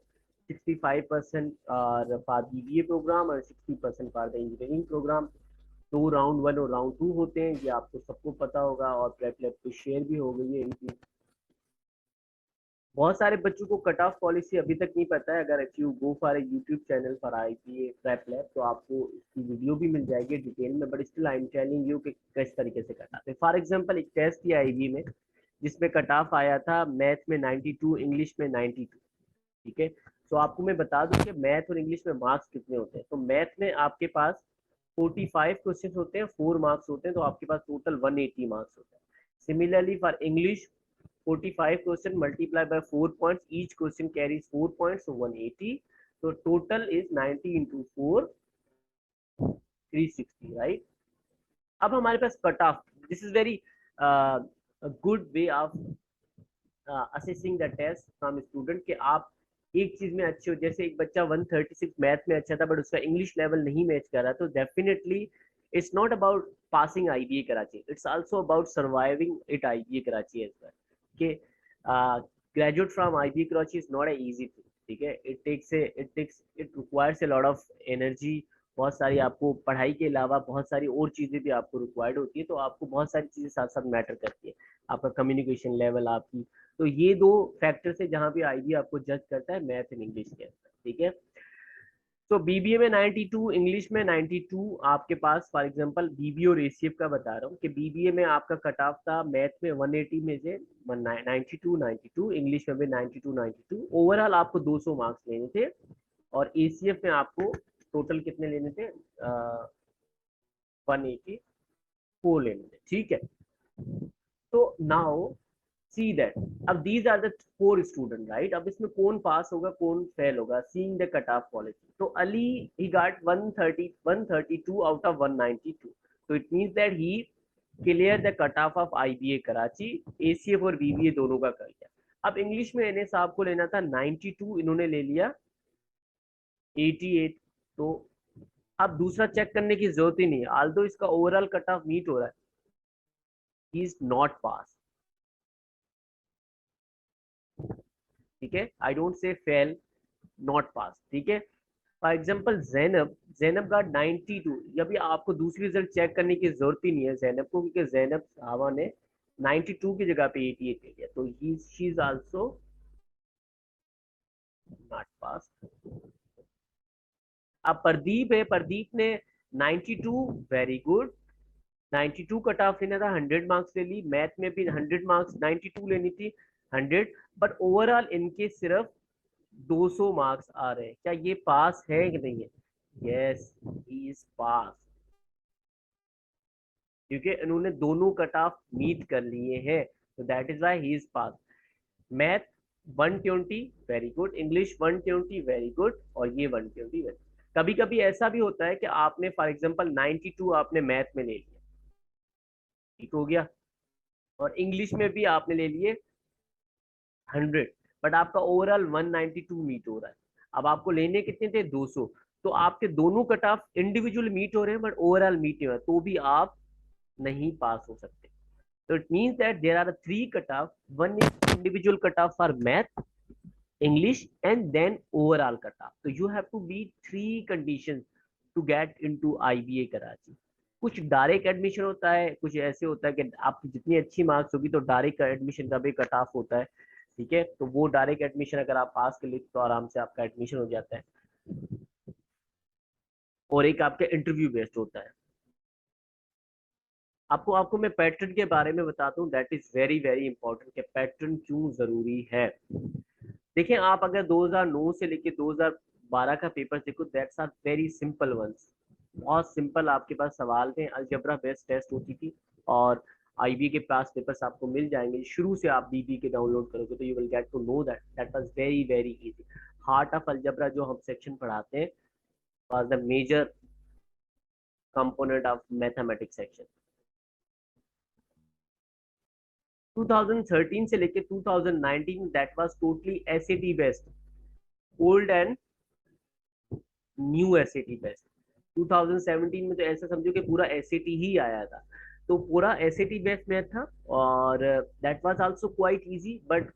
65% फॉर बीबीए प्रोग्राम और 60% for the engineering programme. 2 round 1 और राउंड 2 होते हैं, ये आपको सबको पता होगा, और प्लेट पे शेयर भी हो गई है इनकी. बहुत सारे बच्चों को कट ऑफ पॉलिसी अभी तक नहीं पता है। अगर if you go for a YouTube channel for IBA prep lab तो आपको इसकी वीडियो भी मिल जाएगी डिटेल में, but still I am telling you कि किस तरीके से कट ऑफ है। फॉर एग्जांपल एक टेस्ट किया आईबी में जिसमें कट ऑफ आया था मैथ में 92, इंग्लिश में 92, ठीक है। तो आपको मैं बता दूं कि मैथ और इंग्लिश में मार्क्स कितने होते हैं। तो मैथ में आपके पास 45 क्वेश्चन होते हैं, 4 मार्क्स होते हैं, तो आपके पास टोटल 180 मार्क्स होते हैं। Similarly for English 45 question multiply by 4 points, each question carries 4 points, so 180, so total is 90 into 4 360, right. अब हमारे पास cut off, this is very good way of assessing the test from student कि आप एक चीज में अच्छे हो। जैसे एक बच्चा 136 मैथ में अच्छा था बट उसका इंग्लिश लेवल नहीं मैच कर रहा, तो definitely it's not about passing IBA Karachi, it's also about surviving it IBA Karachi as well. कि graduate from IBA Karachi is not a easy thing, ठीक है। It requires a lot of energy, बहुत सारी आपको पढ़ाई के अलावा बहुत सारी और चीजें भी आपको रिक्वायर्ड होती है, तो आपको बहुत सारी चीजें साथ साथ मैटर करती है, आपका कम्युनिकेशन लेवल आपकी। तो ये दो फैक्टर्स है जहां भी आईबी आपको जज करता है, मैथ एंड इंग्लिश के अंदर, ठीक है। तो बीबीए में 92, इंग्लिश में 92 आपके पास। फॉर एग्जांपल बीबीए और एसीएफ का बता रहा हूँ कि बीबीए में आपका कट ऑफ था मैथ में 180 में से 92, इंग्लिश में भी 92, ओवरऑल आपको 200 मार्क्स लेने थे, और एसीएफ में आपको टोटल कितने लेने थे, 184 लेने थे, ठीक है। तो नाउ सी दैट, अब these are the 4 student, right. अब इसमें कौन पास होगा कौन फेल होगा, seeing the cut off policy. तो Ali he got 132 out of 192, तो it means that he clear the cut off of IBA Karachi, ACF और बीबीए दोनों का कर लिया। अब इंग्लिश में इन्हें साहब को लेना था 92, इन्होंने ले लिया 88। तो अब दूसरा चेक करने की जरूरत ही नहीं है, आल्दो इसका ओवरऑल कट ऑफ मीट हो रहा है, ही इज नॉट पास, ठीक है। I don't say fail, not pass, ठीक है। फॉर एग्जाम्पल जैनब का 92, अभी आपको दूसरी रिजल्ट चेक करने की जरूरत ही नहीं है जैनब को, क्योंकि जैनब साहबा ने 92 की जगह पे 88 ले लिया, तो she is also not pass. अब प्रदीप है, प्रदीप ने 92, वेरी गुड, 92 कट ऑफ लेना था, 100 मार्क्स ले ली। मैथ में भी 100 मार्क्स, 92 लेनी थी 100, बट ओवरऑल इनके सिर्फ 200 मार्क्स आ रहे हैं। क्या ये पास है कि नहीं है? यस, ही इज पास, क्योंकि इन्होंने दोनों कट ऑफ मीट कर लिए हैं, तो that is why he is pass. Math 120, very good, English 120, very good, और ये 120, वेरी। कभी कभी ऐसा भी होता है कि आपने फॉर एग्जांपल 92 आपने मैथ में ले लिया, ठीक हो गया, और इंग्लिश में भी आपने ले लिए 100, बट आपका ओवरऑल 192 मीट हो रहा है। अब आपको लेने कितने थे, 200, तो आपके दोनों कट ऑफ इंडिविजुअल मीट हो रहे हैं बट ओवरऑल मीट नहीं हो रहा, तो भी आप नहीं पास हो सकते। तो it means that there are 3 cut off, one is individual cut off for math, English and then overall cut off. तो you have to beat 3 conditions to get into IBA Karachi. कुछ डायरेक्ट एडमिशन होता है, कुछ ऐसे होता है कि आपकी जितनी अच्छी मार्क्स होगी तो डायरेक्ट एडमिशन का भी कट ऑफ होता है, ठीक है। तो वो डायरेक्ट एडमिशन अगर आप पास कर लेते तो आराम से आपका एडमिशन हो जाता है, और एक आपका इंटरव्यू बेस्ड होता है। आपको आपको मैं पैटर्न के बारे में बताता हूँ, that is very very important कि पैटर्न क्यों जरूरी है। देखिए आप अगर 2009 से लेके 2012 का पेपर देखो, that's are very simple ones, बहुत सिंपल आपके पास सवाल थे, अलजेब्रा बेस्ड टेस्ट होती थी, और आईबी के पास पेपर्स आपको मिल जाएंगे। शुरू से आप बीबी के डाउनलोड करोगे तो you will get to know that that was very very easy. Heart of algebra जो हम सेक्शन पढ़ाते हैं was the major component of mathematics section. 2013 से लेके 2019 that was totally SAT based, old and new SAT based. 2017 में तो ऐसा समझो कि पूरा एसएटी ही आया था, तो पूरा एसएटी बेस्ड मैथ था, और that was also quite easy, but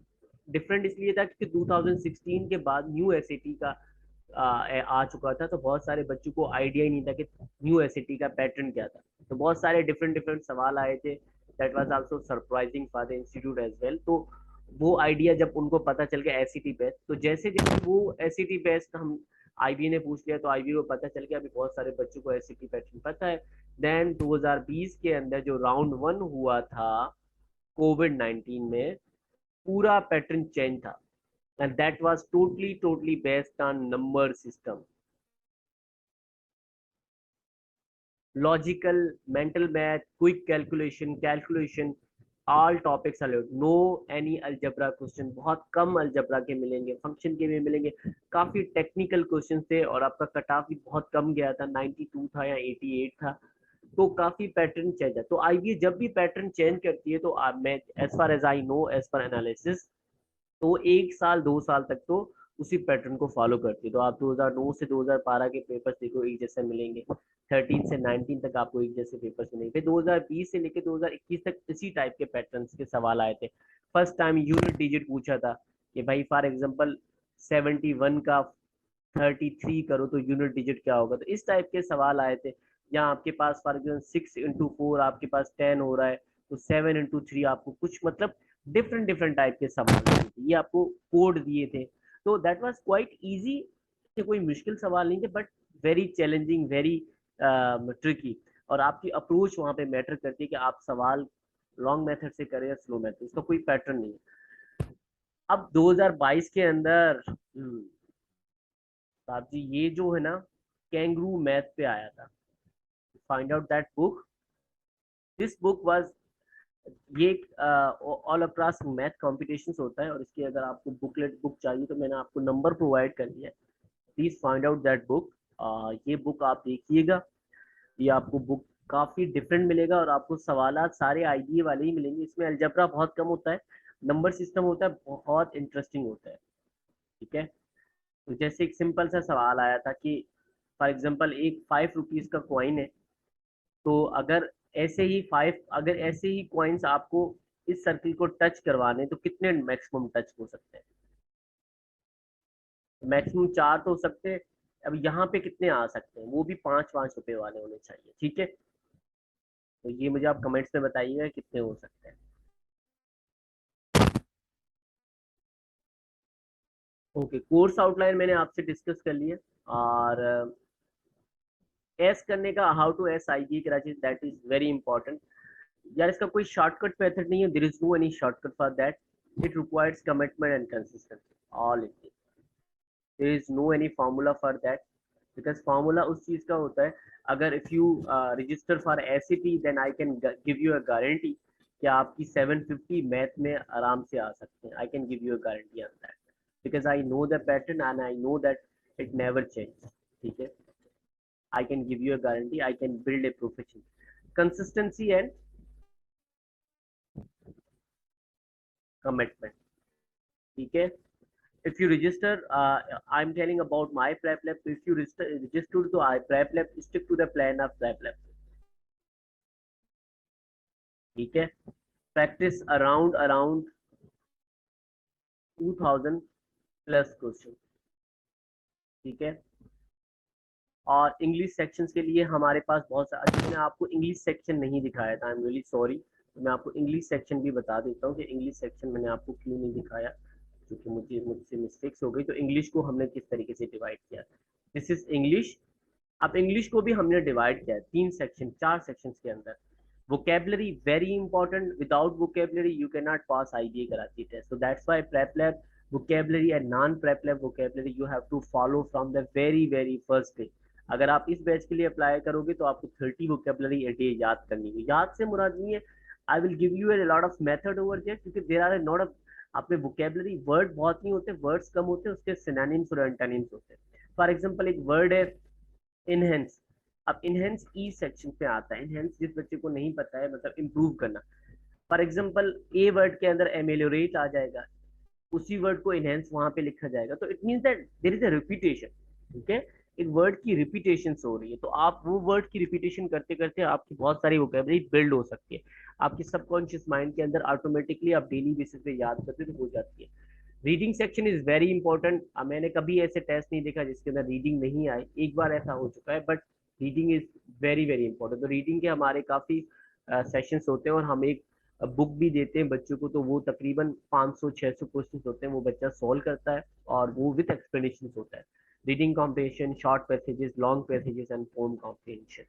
different इसलिए था क्योंकि 2016 के बाद न्यू एसएटी का आ चुका था, तो बहुत सारे बच्चों को आइडिया ही नहीं था कि न्यू एसएटी का पैटर्न क्या था, तो बहुत सारे डिफरेंट डिफरेंट सवाल आए थे। That was also surprising for the institute as well. तो वो आइडिया जब उनको पता चल गया एसईटी बेस्ड, तो जैसे जैसे वो एसईटी बेस्ड हम आईबी ने पूछ लिया तो आईबी को पता चल गया अभी बहुत सारे बच्चों को एसईटी पैटर्न पता है। देन 2020 के अंदर जो राउंड वन हुआ था कोविड 19 में, पूरा पैटर्न चेंज था, and that was totally based on number system, logical, mental math, quick calculation, all topics allowed, no any algebra question, बहुत कम अलजबरा के मिलेंगे, फंक्शन के भी मिलेंगे, काफी टेक्निकल क्वेश्चन थे, और आपका कट ऑफ भी बहुत कम गया था, 92 था या 88 था। तो काफी पैटर्न चेंज है। तो आईबीए जब भी पैटर्न चेंज करती है तो मैं as far as I know, as per analysis, तो 1 साल 2 साल तक तो उसी पैटर्न को फॉलो करती है। तो आप 2009 से 2012 के पेपर्स देखो एक जैसे मिलेंगे, 13 से 19 तक आपको एक जैसे पेपर्स मिलेंगे, फिर 2020 से लेकर 2021 तक इसी टाइप के पैटर्न्स के सवाल आए थे। फर्स्ट टाइम यूनिट डिजिट पूछा था कि भाई फॉर एग्जांपल 71 का 33 करो तो यूनिट डिजिट क्या होगा, तो इस टाइप के सवाल आए थे। यहाँ आपके पास फॉर एग्जाम्पल 6 into 4 आपके पास 10 हो रहा है, तो 7 into 3 आपको कुछ मतलब डिफरेंट डिफरेंट टाइप के सवाल दिए थे, ये आपको कोड दिए थे। तो दैट वाज क्वाइट इजी, कोई मुश्किल सवाल नहीं थे, but very challenging, very tricky. और आपकी अप्रोच वहां पे मैटर करती है कि आप सवाल लॉन्ग मेथड से करें या स्लो मेथड, इसका कोई पैटर्न नहीं है। अब 2022 के अंदर साहब जी ये जो है ना कैंगरू मैथ पे आया था, find out that book, this book was, ये ऑल अक्रॉस मैथ कॉम्पिटिशन्स होता है, और इसकी अगर आपको बुक चाहिए तो मैंने आपको नंबर प्रोवाइड कर दिया है, please find out that book. ये बुक आप देखिएगा, ये आपको बुक काफी डिफरेंट मिलेगा, और आपको सवालात सारे आईबीए वाले ही मिलेंगे, इसमें अलजबरा बहुत कम होता है, नंबर सिस्टम होता है, बहुत इंटरेस्टिंग होता है। ठीक है, तो जैसे एक सिंपल सा सवाल आया था कि फॉर एग्जांपल एक 5 रुपीज का कॉइन है, तो अगर ऐसे ही कॉइन्स आपको इस सर्किल को टच करवाने तो कितने मैक्सिमम टच हो सकते हैं? मैक्सिमम 4 तो हो सकते हैं। अब यहाँ पे कितने आ सकते हैं, वो भी 5 5 रुपए वाले होने चाहिए। ठीक है, तो ये मुझे आप कमेंट्स में बताइएगा कितने हो सकते हैं। ओके, कोर्स आउटलाइन मैंने आपसे डिस्कस कर लिया, और एस करने का, how to ace I Karachi, that is very important. यार इसका कोई शॉर्टकट मेथड नहीं है, there is no any shortcut for that, it requires commitment and consistency, all it, there is no any formula for that, because formula उस चीज का होता है, अगर if you register for ACT then I can give you a guarantee कि आपकी 750 math में आराम से आ सकते हैं, आई can give you a guarantee on that, because I know the pattern and I know that it never change. ठीक है, आई can give you a guarantee, I can build a profession, consistency and commitment. ठीक है, if you register, I'm telling about my prep lab, if you register to I prep lab, stick to the plan of prep lab। ठीक है, practice around around 2000 plus question. ठीक है, और English sections के लिए हमारे पास बहुत सारा, अच्छा मैंने आपको इंग्लिश सेक्शन नहीं दिखाया था, आई एम रियली सॉरी, तो मैं आपको इंग्लिश सेक्शन भी बता देता हूँ कि इंग्लिश सेक्शन मैंने आपको क्यों नहीं दिखाया, क्योंकि मुझसे मिस्टेक्स हो गई। तो इंग्लिश को हमने किस तरीके से डिवाइड किया, दिस इज इंग्लिश। अब इंग्लिश को भी हमने डिवाइड किया है 3 सेक्शन, 4 सेक्शंस के अंदर। vocabulary very important, without vocabulary you cannot pass IBA Karachi test, so that's why prep lab vocabulary and non prep lab vocabulary you have to follow from the very first day। अगर आप इस batch के लिए apply करोगे तो आपको 30 vocabulary a day याद करनी है। याद से मुराद नहीं है, I will give you a lot of method over there, क्योंकि there are a lot of, आप में vocabulary वर्ड बहुत नहीं होते, वर्ड्स कम होते हैं, उसके synonyms और antonyms होते हैं। फॉर एग्जाम्पल एक वर्ड है इनहेंस, अब इनहेंस ई सेक्शन पे आता है, इनहेंस जिस बच्चे को नहीं पता है मतलब इम्प्रूव करना, फॉर एग्जाम्पल ए वर्ड के अंदर एमेलियोरेट आ जाएगा, उसी वर्ड को इनहेंस वहां पे लिखा जाएगा, तो it means that there is a repetition. ठीक है, एक वर्ड की रिपीटेशन हो रही है, तो आप वो वर्ड की रिपीटेशन करते करते आपकी बहुत सारी वोकेबलरी बिल्ड हो सकती है, आपके सबकॉन्शियस माइंड के अंदर ऑटोमेटिकली आप डेली बेसिस पे याद करते तो हो जाती है। Reading section is very important, मैंने कभी ऐसे टेस्ट नहीं देखा जिसके अंदर रीडिंग नहीं आई, एक बार ऐसा हो चुका है, but reading is very important. तो रीडिंग के हमारे काफी सेशंस होते हैं, और हम एक बुक भी देते हैं बच्चों को, तो वो तकरीबन 500-600 क्वेश्चन होते हैं, वो बच्चा सॉल्व करता है और वो विद एक्सप्लेनेशन होता है। Reading comprehension, short passages, long passages and poem comprehension.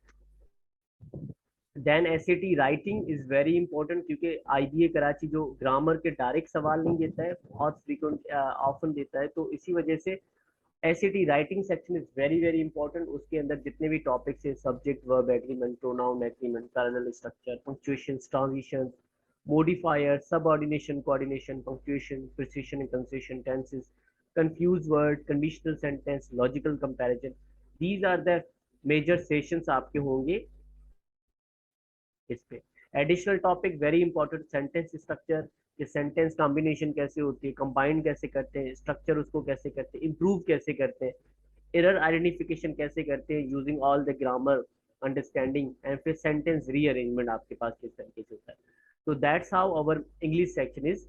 Then SAT writing is very important, क्योंकि आईबीए कराची जो ग्रामर के डायरेक्ट सवाल नहीं देता है, बहुत फ्रीक्वेंट ऑफन देता है, तो इसी वजह से SAT writing section is very very important. उसके अंदर जितने भी टॉपिक्स है, subject, verb agreement, pronoun agreement, parallel structure, punctuation, transition, modifier, subordination, coordination, punctuation, precision and concession, tenses, confused word, conditional sentence, logical comparison. These are the major sessions आपके होंगे इस पे। Additional topic very important, sentence structure, कि sentence combination कैसे होती है, combine कैसे करते हैं, स्ट्रक्चर उसको कैसे करते हैं, इम्प्रूव कैसे करते हैं, एरर आइडेंटिफिकेशन कैसे करते हैं using all the grammar understanding, and फिर सेंटेंस रीअरेंजमेंट आपके पास किस तरीके से होता है। तो that's how our English section is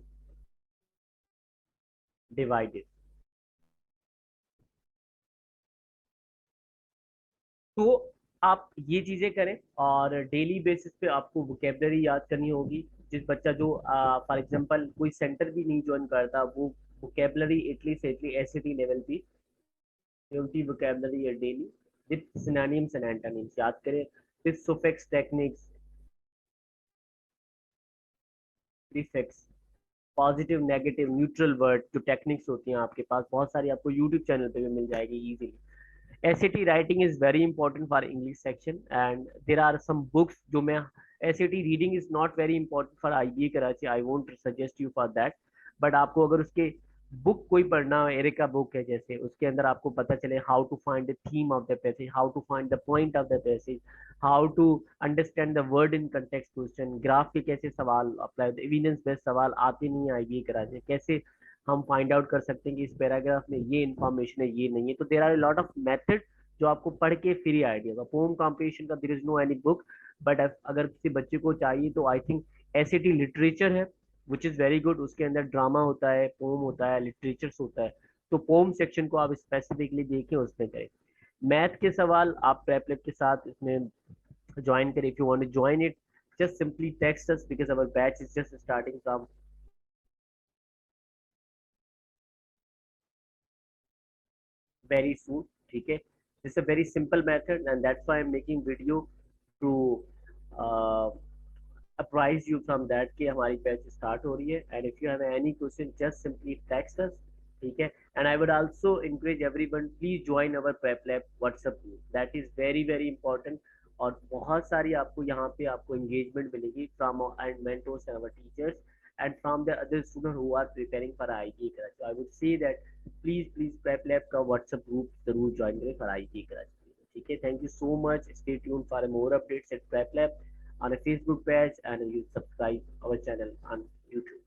divided. तो आप ये चीजें करें, और डेली बेसिस पे आपको वोकेबलरी याद करनी होगी। जिस बच्चा जो फॉर एग्जांपल कोई सेंटर भी नहीं ज्वाइन करता, वो वोकेबलरी एटलीस्ट एसएटी लेवल की 20 वोकेबलरी है daily, with synonyms and antonyms याद करें, with suffix, techniques, prefix, positive, negative, neutral word, जो टेक्निक्स होती हैं आपके पास बहुत सारी, आपको यूट्यूब चैनल पे भी मिल जाएगी easily. SAT writing is very important for English section, and there are some books जो मैं, SAT reading is not very important for IBA Karachi, I won't suggest you for that, but आपको अगर उसके book कोई पढ़ना हो, areca book है जैसे, उसके अंदर आपको पता चले how to find the theme of the passage, how to find the point of the passage, how to understand the word in context question, graph के कैसे सवाल अप्लाई, एविडेंस बेस्ड सवाल आते नहीं है IBA कराची, कैसे हम फाइंड आउट कर सकते हैं कि इस पैराग्राफ में ये इन्फॉर्मेशन है, ये नहीं है। तो there are lot of method जो आपको पढ़ के फिर ही आइडिया होगा। पोम कॉम्पिटिशन का there is no any book, but अगर किसी बच्चे को चाहिए तो आई थिंक एसएटी लिटरेचर है, विच इज वेरी गुड। उसके अंदर ड्रामा होता है, पोम होता है, लिटरेचर होता है, तो पोम सेक्शन को आप स्पेसिफिकली देखें, उसमें करें। मैथ के सवाल आप प्रेप के साथ इसमें ज्वाइन करें। If you want to join it, just simply text us because our batch is just starting from very soon. ठीक है, it's a very simple method and that's why I'm making video to uh, apprise you from that कि हमारी batch start हो रही है। and if you have any question just simply text us, ठीक है। and I would also encourage everyone, please join our prep lab WhatsApp group, that is very very important। और बहुत सारी आपको यहाँ पे आपको engagement मिलेगी from and mentors and our teachers and from the other students who are preparing for IIT Karachi। So I would say that please prep lab का WhatsApp group जरूर ज्वाइन करें for IIT Karachi, ठीक है। Thank you so much, stay tuned for more updates at prep lab on a Facebook page, and you subscribe our channel on YouTube.